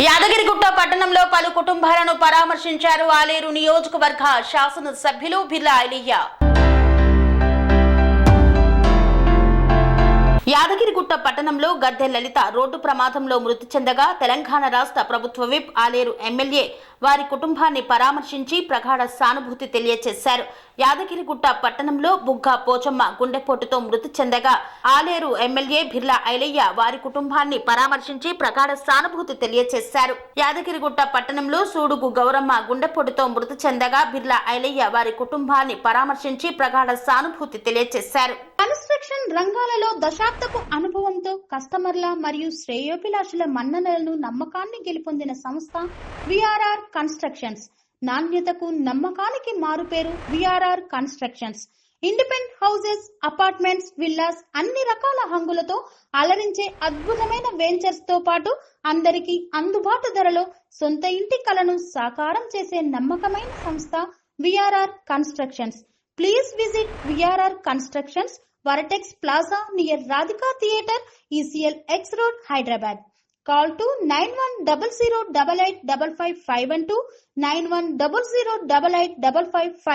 యాదగిరిగుట్ట పట్టణంలో పలు కుటుంబాలను పరామర్శించారు ఆలేరు నియోజకవర్గ శాసన సభ్యులు బిర్లా ఐలయ్య. యాదగిరిగుట్ట పట్టణంలో గద్దె లలిత రోడ్డు ప్రమాదంలో మృతి చెందగా తెలంగాణ రాష్ట్ర ప్రభుత్వ విప్ ఆలేరు ఎమ్మెల్యే వారి కుటుంబాన్ని పరామర్శించి ప్రగాఢ సానుభూతి తెలియజేశారు. యాదగిరిగుట్ట పట్టణంలో బుగ్గ పోచమ్మ గుండెపోటుతో మృతి చెందగా ఆలేరు ఎమ్మెల్యే బిర్లా ఐలయ్య వారి కుటుంబాన్ని పరామర్శించి ప్రగాఢ సానుభూతి తెలియజేశారు. యాదగిరిగుట్ట పట్టణంలో సూడుగు గౌరమ్మ గుండెపోటుతో మృతి చెందగా బిర్లా ఐలయ్య వారి కుటుంబాన్ని పరామర్శించి ప్రగాఢ సానుభూతి తెలియజేశారు. కన్స్ట్రక్షన్ రంగాలలో దశాబ్దపు అనుభవంతో కస్టమర్ల మరియు శ్రేయోభిలాషుల మన్ననలను నమ్మకాన్ని గెలుపొందిన సంస్థ విఆర్ఆర్ కన్స్ట్రక్షన్స్. నాణ్యతకు నమ్మకానికి మారుపేరు VRR constructions. Independent houses, apartments, villas అన్ని రకాల హంగులతో అలరించే అద్భుతమైన వెంచర్స్ తో పాటు అందరికీ అందుబాటు ధరలో సొంత ఇంటి కలను సాకారం చేసే నమ్మకమైన సంస్థ VRR constructions. Please visit VRR Constructions, Varatex Plaza near Radhika Theatre, ECL X Road, Hyderabad. Call to 910088555512, 9100885559.